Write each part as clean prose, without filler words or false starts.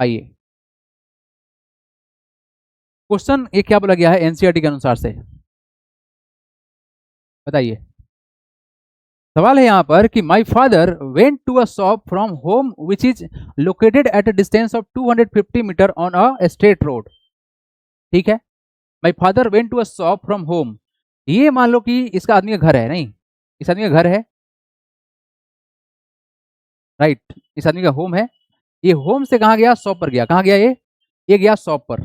आइए क्वेश्चन ये क्या बोला गया है एनसीईआरटी के अनुसार से, बताइए। सवाल है यहाँ पर कि my father went to a shop from home which is located at a distance of 250 metre on a straight road. ठीक है, my father went to a shop from home. ये मान लो कि इसका आदमी का घर है, नहीं, इस आदमी का घर है, राइट, इस आदमी का होम है। ये होम से कहाँ गया, शॉप पर गया। कहाँ गया ये गया शॉप पर।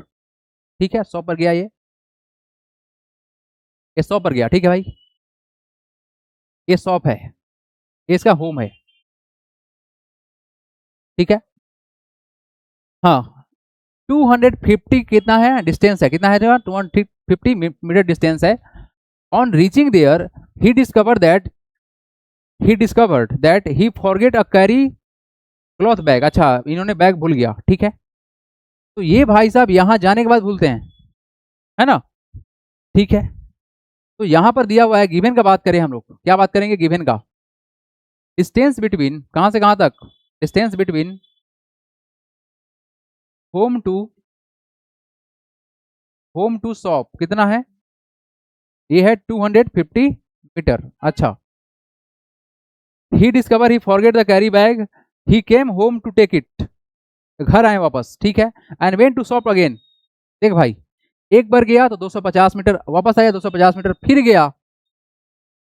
ठीक है, शॉप पर गया, ये शॉप पर गया। ठीक है भाई, ये शॉप है, ये इसका होम है। ठीक है, हाँ, 250 कितना है डिस्टेंस है, कितना है जो 250 मीटर डिस्टेंस है। On reaching there he discovered that he forget a carry cloth bag. अच्छा, इन्होंने बैग भूल गया। ठीक है, तो ये भाई साहब यहां जाने के बाद भूलते हैं, है ना। ठीक है, तो यहां पर दिया हुआ है गिवन का बात करें हम लोग, क्या बात करेंगे गिवन का, डिस्टेंस बिटवीन कहां से कहां तक, distance between home to shop कितना है, ये है 250 मीटर। अच्छा, he discover he forget the carry bag, he came home to take it, घर आए वापस। ठीक है, and went to shop again. देख भाई, एक बार गया तो 250 मीटर, वापस आया 250 मीटर, फिर गया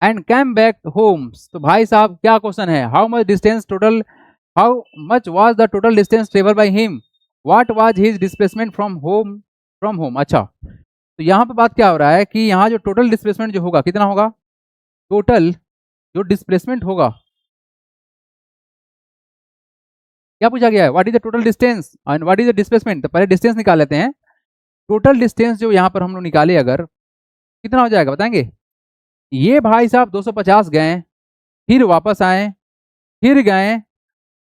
एंड कैम बैक होम। तो भाई साहब क्या क्वेश्चन है, how much was the total distance travel by him, what was his displacement from home. अच्छा, तो यहाँ पे बात क्या हो रहा है कि यहाँ जो टोटल डिस्प्लेसमेंट जो होगा कितना होगा, टोटल जो डिस्प्लेसमेंट होगा, क्या पूछा गया है, what is the total distance and what is the displacement. तो पहले डिस्टेंस निकाल लेते हैं। टोटल डिस्टेंस जो यहाँ पर हम लोग निकाले अगर, कितना हो जाएगा बताएंगे। ये भाई साहब 250 गए, फिर वापस आए, फिर गए,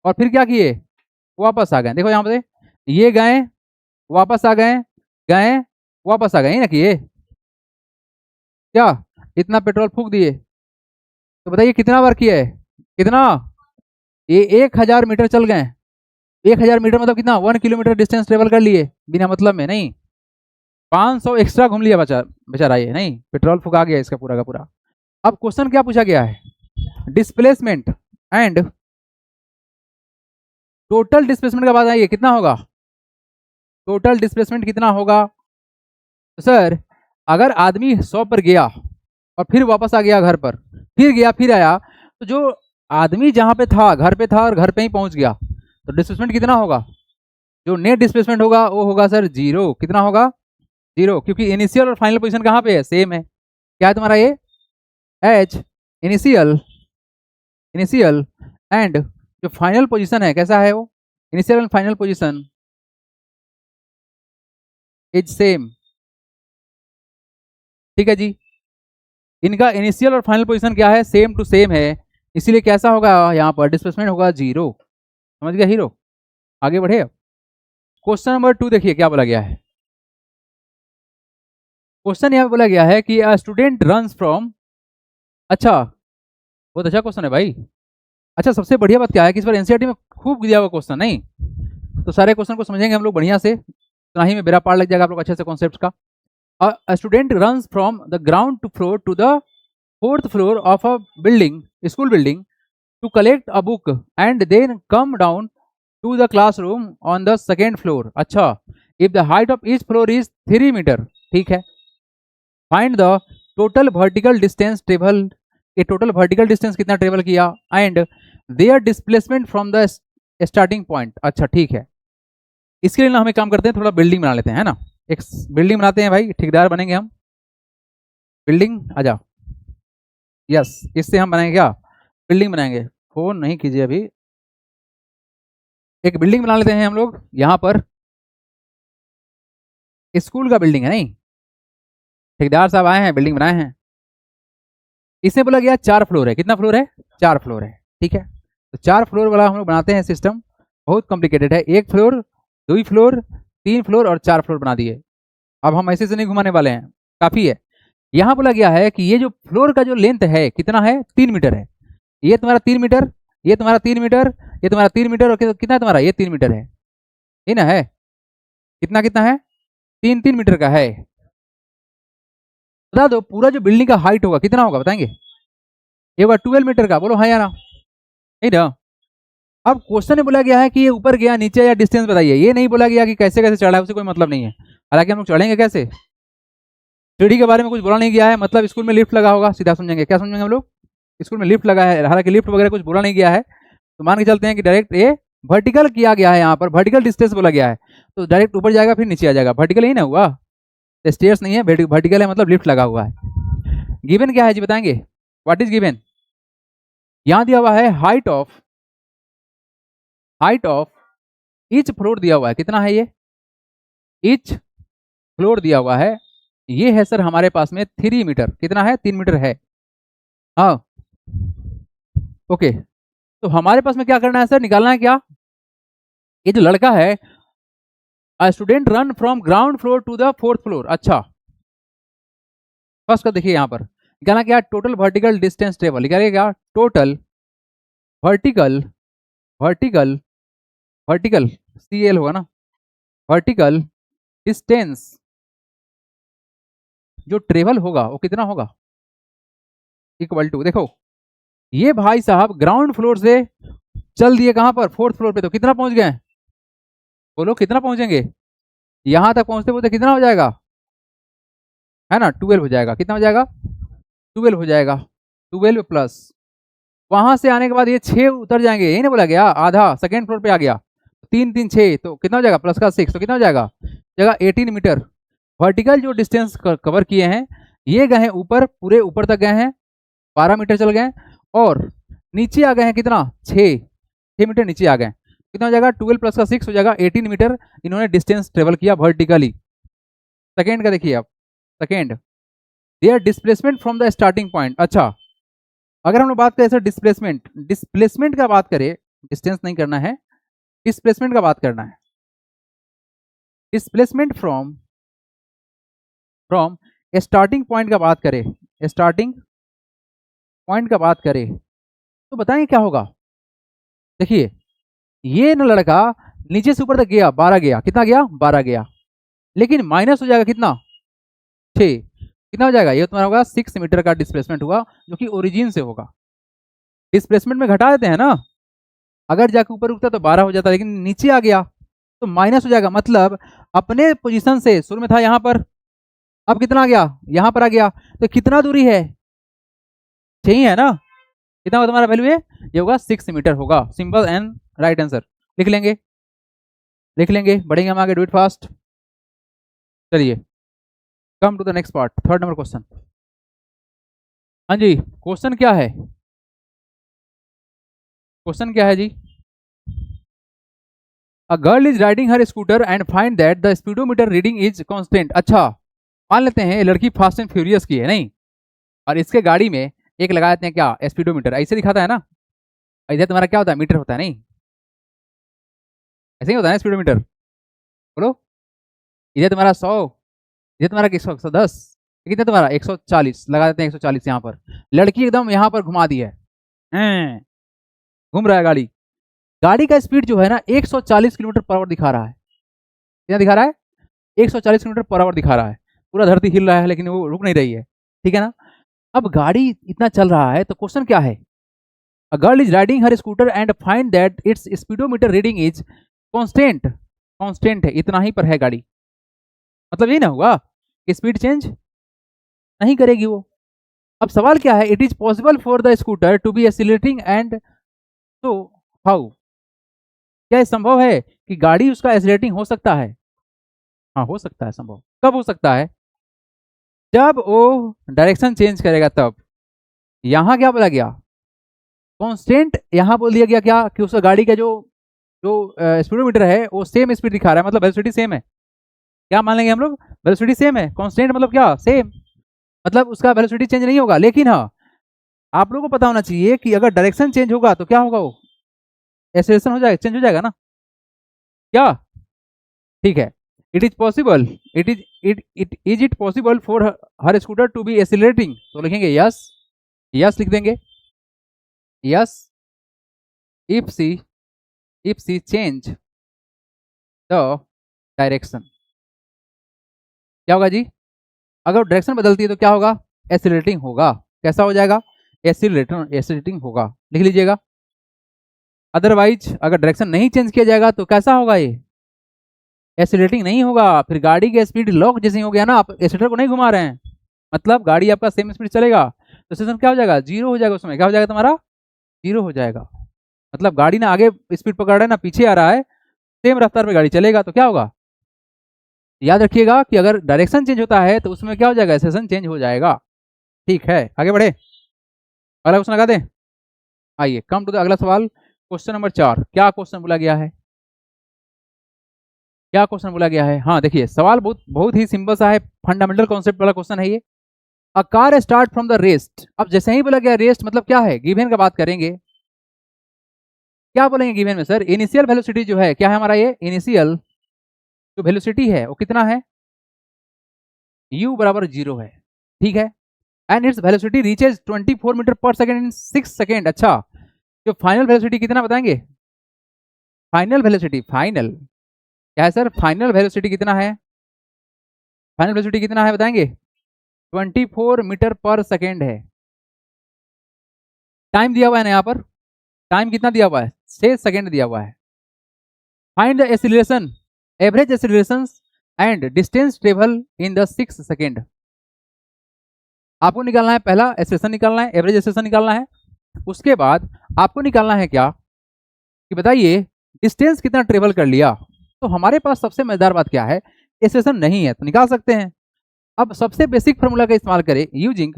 और फिर क्या किए, वापस आ गए। देखो यहाँ पे, ये गए, वापस आ गए, गए, वापस आ गए, ना किए क्या, इतना पेट्रोल फूक दिए। तो बताइए कितना बार किया है, कितना, ये 1000 मीटर चल गए। 1000 मीटर मतलब कितना, 1 किलोमीटर डिस्टेंस ट्रेवल कर लिए बिना मतलब में, नहीं 500 एक्स्ट्रा घूम लिया बचा बेचारा, ये नहीं पेट्रोल फुका गया इसका पूरा का पूरा। अब क्वेश्चन क्या पूछा गया है, डिस्प्लेसमेंट एंड टोटल डिस्प्लेसमेंट का बात आइए, कितना होगा, टोटल डिस्प्लेसमेंट कितना होगा। तो सर अगर आदमी 100 पर गया और फिर वापस आ गया घर पर, फिर गया फिर आया, तो जो आदमी जहां पे था घर पे था और घर पे ही पहुंच गया, तो डिस्प्लेसमेंट कितना होगा, जो नेट डिस्प्लेसमेंट होगा वो होगा सर जीरो। कितना होगा, जीरो, क्योंकि इनिशियल और फाइनल पोजीशन कहाँ पे है, सेम है। क्या है तुम्हारा ये, एच इनिशियल, इनिशियल एंड जो फाइनल पोजीशन है कैसा है वो, initial and final position is same. ठीक है जी, इनका इनिशियल और फाइनल पोजीशन क्या है, सेम टू सेम है, इसीलिए कैसा होगा यहाँ पर डिस्प्लेसमेंट होगा जीरो। समझ गया हीरो, आगे बढ़े। क्वेश्चन नंबर 2 देखिए क्या बोला गया है। क्वेश्चन यहाँ पे बोला गया है कि स्टूडेंट रन्स फ्रॉम, अच्छा बहुत अच्छा क्वेश्चन है भाई। अच्छा, सबसे बढ़िया बात क्या है कि इस बार एनसीईआरटी में खूब दिया हुआ क्वेश्चन, नहीं तो सारे क्वेश्चन को समझेंगे हम लोग बढ़िया से, तो ही में बेरा पार लग जाएगा आप लोग अच्छे से कॉन्सेप्ट का। A student runs from the ground to floor to the fourth floor of a building, school building, to collect a book and then come down to the classroom on the second floor. अच्छा, if the height of each floor is 3 meter, ठीक है, find the total vertical distance travel, ये total vertical distance कितना travel किया, and their displacement from the starting point. अच्छा ठीक है, इसके लिए ना हम एक काम करते हैं, थोड़ा बिल्डिंग बना लेते हैं, है ना, एक बिल्डिंग बनाते हैं भाई, ठेकेदार बनेंगे हम, बिल्डिंग आ जाओ, यस, इससे हम बनाएंगे क्या, बिल्डिंग बनाएंगे, फोन नहीं कीजिए अभी, एक बिल्डिंग बना लेते हैं हम लोग यहाँ पर, स्कूल का बिल्डिंग है, नहीं ठेकेदार साहब आए हैं बिल्डिंग बनाए हैं। इसमें बोला गया 4 फ्लोर है, कितना फ्लोर है, 4 फ्लोर है। ठीक है, तो 4 फ्लोर वाला हम लोग बनाते हैं सिस्टम, बहुत कॉम्प्लिकेटेड है, 1 फ्लोर 2 फ्लोर 3 फ्लोर और 4 फ्लोर बना दिए। अब हम ऐसे से नहीं घुमाने वाले हैं, काफी है। यहाँ बोला गया है कि ये जो फ्लोर का जो लेंथ है कितना है, 3 मीटर है, ये तुम्हारा 3 मीटर, ये तुम्हारा 3 मीटर, ये तुम्हारा 3 मीटर, और कितना तुम्हारा ये 3 मीटर है। ये ना है, कितना कितना है, 3-3 मीटर का है। बता दो पूरा जो बिल्डिंग का हाइट होगा कितना होगा, बताएंगे? ये होगा 12 मीटर का, बोलो हाँ या ना, नहीं ना। अब क्वेश्चन में बोला गया है कि ये ऊपर गया नीचे या डिस्टेंस बताइए, ये नहीं बोला गया कि कैसे कैसे चढ़ा है, उससे कोई मतलब नहीं है। हालांकि हम लोग चढ़ेंगे कैसे, सीढ़ी के बारे में कुछ बोला नहीं गया है, मतलब स्कूल में लिफ्ट लगा होगा, सीधा समझेंगे, क्या समझेंगे हम लोग, स्कूल में लिफ्ट लगा है, हालांकि लिफ्ट वगैरह कुछ बोला नहीं गया है, तो मान के चलते हैं कि डायरेक्ट ये वर्टिकल किया गया है, यहाँ पर वर्टिकल डिस्टेंस बोला गया है, तो डायरेक्ट ऊपर जाएगा फिर नीचे आ जाएगा, वर्टिकल ही ना हुआ, स्टेयर्स नहीं है, वर्टिकल है, मतलब लिफ्ट लगा हुआ है। गिवन क्या है जी, बताएंगे? What is given? यहाँ दिया हुआ है हाइट ऑफ ईच फ्लोर दिया हुआ है, कितना है ये, ईच फ्लोर दिया हुआ है, ये है सर हमारे पास में 3 मीटर, कितना है, 3 मीटर है। हाँ ओके, तो हमारे पास में क्या करना है सर, निकालना है क्या, ये जो लड़का है, student run from ground floor to the 4th floor. अच्छा फर्स्ट का देखिए यहाँ पर निकालना क्या, टोटल वर्टिकल डिस्टेंस टेबल निकालिए, क्या total vertical vertical vertical CL होगा ना, वर्टिकल डिस्टेंस जो ट्रेवल होगा वो कितना होगा, इक्वल टू, देखो ये भाई साहब ग्राउंड फ्लोर से चल दिए कहां पर, 4th फ्लोर पे, तो कितना पहुंच गए, बोलो कितना पहुंचेंगे, यहां तक पहुंचते पहुंचते कितना हो जाएगा, है ना 12 हो जाएगा, कितना हो जाएगा, 12 हो जाएगा, 12 प्लस वहां से आने के बाद ये 6 उतर जाएंगे, यही ना बोला गया, आधा 2nd फ्लोर पे आ गया, 3 3 6, तो कितना हो जाएगा, प्लस का 6, तो कितना हो जाएगा, जगह 18 मीटर। वर्टिकल जो डिस्टेंस कवर किए हैं ये गए हैं ऊपर, पूरे ऊपर तक गए हैं, 12 मीटर चल गए, और नीचे आ गए हैं कितना, 6 मीटर नीचे आ गए, कितना हो जाएगा, 12 प्लस का 6 हो जाएगा 18 मीटर, इन्होंने डिस्टेंस ट्रेवल किया वर्टिकली। सेकेंड का देखिए आप, second there displacement from the starting point. अच्छा अगर हम लोग बात करें सर डिस्प्लेसमेंट का बात करें, डिस्टेंस नहीं करना है, डिस्प्लेसमेंट का बात करना है, displacement from from starting point का बात करें, स्टार्टिंग पॉइंट का बात करें तो बताएंगे क्या होगा। देखिए ये न लड़का नीचे से ऊपर तक गया, 12 गया, कितना गया, 12 गया, लेकिन माइनस हो जाएगा कितना, 6, कितना हो जाएगा, ये तुम्हारा होगा 6 मीटर का डिस्प्लेसमेंट हुआ, जो कि ओरिजिन से होगा, डिस्प्लेसमेंट में घटा देते हैं ना, अगर जाके ऊपर रुकता तो 12 हो जाता, लेकिन नीचे आ गया तो माइनस हो जाएगा, मतलब अपने पोजीशन से शुरू में था यहाँ पर, अब कितना आ गया, यहाँ पर आ गया, तो कितना दूरी है, 6 ही है ना, कितना होगा तुम्हारा वैल्यू है, ये होगा 6 मीटर होगा, सिंपल एंड राइट आंसर, लिख लेंगे, लिख लेंगे, बढ़ेंगे हम आगे, डू इट फास्ट। चलिए come to the next part, 3rd number question. हाँ जी क्वेश्चन क्या है, क्वेश्चन क्या है जी, a girl is riding her scooter and find that the speedometer reading is constant. अच्छा मान लेते हैं लड़की फास्ट एंड फ्यूरियस की है नहीं, और इसके गाड़ी में एक लगा देते हैं क्या, स्पीडोमीटर, ऐसे दिखाता है ना, इधर तुम्हारा क्या होता है, मीटर होता है नहीं, ऐसे ही होता है ना स्पीडोमीटर, बोलो, इधर तुम्हारा 100, इधर तुम्हारा 110, कितना तुम्हारा 140, लगा देते हैं 140 यहाँ पर, लड़की एकदम यहाँ पर घुमा दी है, घूम रहा है गाड़ी, गाड़ी का स्पीड जो है ना 140 किलोमीटर पर आवर दिखा रहा है, कितना दिखा रहा है, 140 किलोमीटर पर आवर दिखा रहा है, पूरा धरती हिल रहा है लेकिन वो रुक नहीं रही है, ठीक है ना। अब गाड़ी इतना चल रहा है तो क्वेश्चन क्या है, अ girl is riding her scooter and find that it's speedometer reading is constant, constant है, इतना ही पर है गाड़ी, मतलब ये ना हुआ कि स्पीड चेंज नहीं करेगी वो। अब सवाल क्या है, it is possible for the scooter to be accelerating and, तो हाउ, क्या ये संभव है कि गाड़ी उसका एक्सीलरेटिंग हो सकता है, हाँ हो सकता है संभव, कब हो सकता है, जब वो डायरेक्शन चेंज करेगा तब, यहाँ क्या बोला गया, कांस्टेंट, यहाँ बोल दिया गया क्या कि उसका गाड़ी का जो जो स्पीडोमीटर है वो सेम स्पीड दिखा रहा है, मतलब वेलोसिटी सेम है, क्या मान लेंगे हम लोग, वेलोसिटी सेम है, कांस्टेंट मतलब क्या, सेम, मतलब उसका वेलोसिटी चेंज नहीं होगा, लेकिन हाँ आप लोगों को पता होना चाहिए कि अगर डायरेक्शन चेंज होगा तो क्या होगा, वो एक्सेलरेशन हो जाएगा, चेंज हो जाएगा ना, क्या, ठीक है, it is possible, it possible for her scooter to be accelerating, तो लिखेंगे यस, यस लिख देंगे, yes if see change the direction. क्या होगा जी? अगर डायरेक्शन बदलती है तो क्या होगा? एक्सीलरेटिंग होगा। कैसा हो जाएगा? एक्सीलरेटिंग होगा, लिख लीजिएगा। अदरवाइज अगर डायरेक्शन नहीं चेंज किया जाएगा तो कैसा होगा? ये एक्सीलरेटिंग नहीं होगा, फिर गाड़ी की स्पीड लॉक जैसे हो गया ना, आप एक्सीलरेटर को नहीं घुमा रहे हैं, मतलब गाड़ी आपका सेम स्पीड चलेगा तो सिस्टम क्या हो जाएगा? जीरो हो जाएगा। उसमें क्या हो जाएगा तुम्हारा? जीरो हो जाएगा। मतलब गाड़ी ना आगे स्पीड पकड़ रहा है ना पीछे आ रहा है, सेम रफ्तार पे गाड़ी चलेगा तो क्या होगा? याद रखिएगा कि अगर डायरेक्शन चेंज होता है तो उसमें क्या हो जाएगा? सेशन चेंज हो जाएगा। ठीक है, आगे बढ़े, अगला क्वेश्चन लगा दें। आइए कम टू द अगला सवाल, क्वेश्चन नंबर 4। क्या क्वेश्चन बोला गया है? क्या क्वेश्चन बोला गया है? हाँ देखिए, सवाल बहुत बहुत ही सिंपल सा है, फंडामेंटल कॉन्सेप्ट वाला क्वेश्चन है ये। A car start from the rest. अब जैसे ही बोला गया रेस्ट मतलब क्या है? गिवन का बात करेंगे। क्या बोलेंगे गिवन में सर? इनिशियल वेलोसिटी जो है, क्या है हमारा? ये इनिशियल जो वेलोसिटी है वो कितना है? u बराबर 0 है, ठीक है। And its velocity reaches 24 metre per second in 6 second. अच्छा, जो फाइनल वेलोसिटी कितना बताएंगे? फाइनल वेलोसिटी, फाइनल क्या है सर? फाइनल वेलोसिटी कितना है? फाइनल वेलोसिटी कितना है बताएंगे? 24 मीटर पर सेकेंड है। टाइम दिया हुआ है ना यहाँ पर, टाइम कितना दिया हुआ है? 6 सेकेंड दिया हुआ है। Find the acceleration, average acceleration and distance travel in the 6 second. आपको निकालना है, पहला एक्सीलरेशन निकालना है, एवरेज एक्सीलरेशन निकालना है। उसके बाद आपको निकालना है क्या कि बताइए डिस्टेंस कितना ट्रेवल कर लिया। तो हमारे पास सबसे मजेदार बात क्या है? एक्सीलरेशन नहीं है तो निकाल सकते हैं। अब सबसे बेसिक फॉर्मूला का इस्तेमाल करें using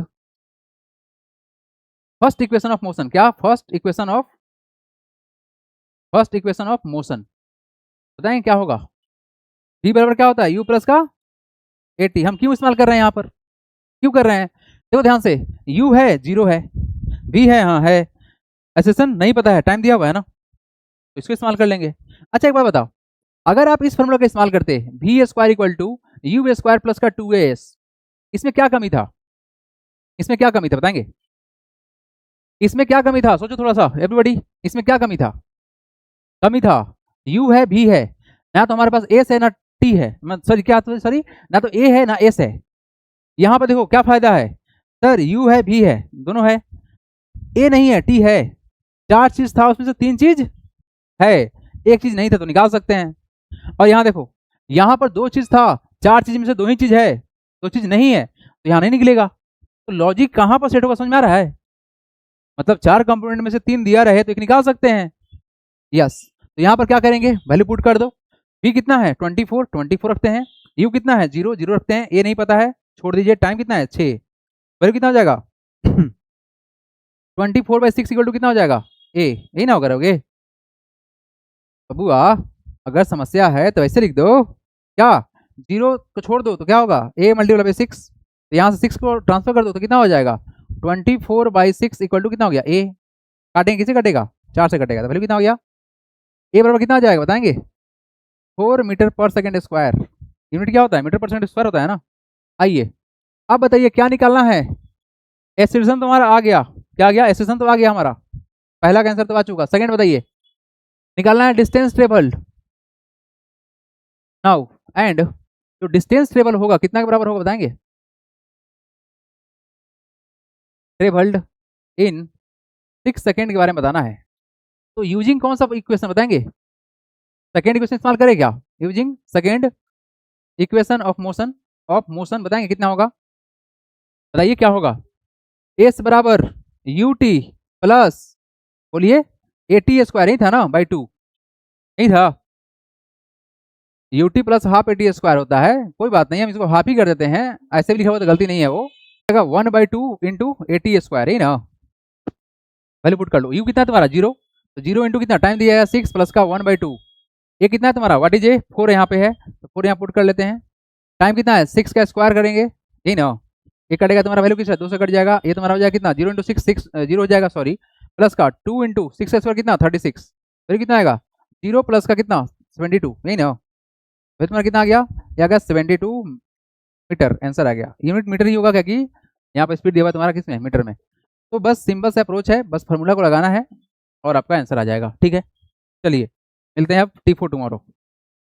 first equation of motion. क्या? First equation of motion. बताएंगे क्या होगा? v बराबर क्या होता है? u प्लस का at। हम क्यों इस्तेमाल कर रहे हैं यहाँ पर? क्यों कर रहे हैं? देखो ध्यान से, u है, 0 है, v है, हाँ है, एक्सेशन नहीं पता है, टाइम दिया हुआ है ना, तो इसको इस्तेमाल कर लेंगे। अच्छा एक बात बताओ, अगर आप इस फॉर्मूला का इस्तेमाल करते v square equal to u square plus का 2as, इसमें क्या कमी था? इसमें क्या कमी था बताएंगे? इसमें क्या कमी था? सोचो थोड़ा सा एवरीबॉडी, इसमें क्या कमी था? कमी था, u है, v है, ना तो हमारे पास s है ना t है, सॉरी क्या, सॉरी ना तो a है ना s है। यहाँ पर देखो क्या फायदा है सर, u है, v है, दोनों है, a नहीं है, t है। 4 चीज था उसमें से 3 चीज है, एक चीज नहीं था तो निकाल सकते हैं। और यहाँ देखो, यहाँ पर 2 चीज था, 4 चीज में से 2 ही चीज है, 2 चीज नहीं है तो यहाँ नहीं निकलेगा। तो लॉजिक कहाँ पर सेट होगा समझ में आ रहा है? मतलब 4 कंपोनेंट में से 3 दिया रहे तो एक निकाल सकते हैं। यस, तो यहाँ पर क्या करेंगे? वैल्यू पुट कर दो। v कितना है? 24 रखते हैं। u कितना है? 0 रखते हैं। a नहीं पता है, छोड़ दीजिए। टाइम कितना है? 6। वैल्यू कितना हो जाएगा? 24/6 इक्वल टू कितना हो जाएगा? a, यही ना होगा रहोगे बबुआ? अगर समस्या है तो ऐसे लिख दो, क्या 0 को छोड़ दो तो क्या होगा? a मल्टीप्लाई बाई 6, तो यहाँ से 6 को ट्रांसफर कर दो तो कितना हो जाएगा? 24/6 इक्वल टू कितना हो गया? a। काटेंगे, किसे कटेगा? 4 से कटेगा, तो वैल्यू कितना हो गया? a बराबर कितना आ जाएगा बताएंगे? 4 metre per second square. Unit क्या होता है? मीटर पर सेकंड स्क्वायर होता है ना। आइए अब बताइए क्या निकालना है? एक्सीलरेशन तो हमारा आ गया, क्या आ गया? एक्सीलरेशन तो आ गया हमारा, पहला का आंसर तो आ चुका। सेकंड बताइए, निकालना है डिस्टेंस ट्रेवल्ड नाउ, एंड जो डिस्टेंस ट्रेवल होगा कितना के बराबर होगा बताएंगे? ट्रेवल्ड इन 6 सेकंड के बारे में बताना है। तो यूजिंग कौन सा इक्वेशन बताएंगे? सेकंड इक्वेशन इस्तेमाल करें क्या? Using second equation of motion बताएंगे कितना होगा? बताइए क्या होगा? एस बराबर यू टी प्लस, बोलिए, ए टी स्क्वायर ही था ना, बाई 2 नहीं था? U T plus half A T square होता है, कोई बात नहीं, हम इसको हाफ ही कर देते हैं, ऐसे भी लिखा हुआ तो गलती नहीं है वो। 1/2 इंटू ए टी स्क्वायर ही ना, वैल्यू पुट कर लो। यू कितना है तुम्हारा? 0, तो 0 इंटू कितना टाइम दिया है? 6 प्लस का 1/2। ये कितना है तुम्हारा? What is a? 4 यहाँ पे है तो 4 यहाँ पुट कर लेते हैं। टाइम कितना है? 6 का स्क्वायर करेंगे, यही ना, ये कटेगा तुम्हारा, वैल्यू कितना है? 2 से कट जाएगा, ये तुम्हारा हो जाएगा कितना? 0 इंटू 6 0 हो जाएगा, सॉरी, प्लस का 2 इंटू 6 का स्क्वायर कितना? 36, फिर कितना आएगा? 0 प्लस का कितना? 72, यही ना, फिर तुम्हारा कितना आ गया? ये आ गया 72 मीटर, आंसर आ गया। यूनिट मीटर ही होगा क्या कि यहाँ पर स्पीड दिया हुआ तुम्हारा किसमें? मीटर में। तो बस सिंपल सा अप्रोच है, बस फार्मूला को लगाना है और आपका आंसर आ जाएगा। ठीक है, चलिए मिलते हैं अब T4 टुमारो।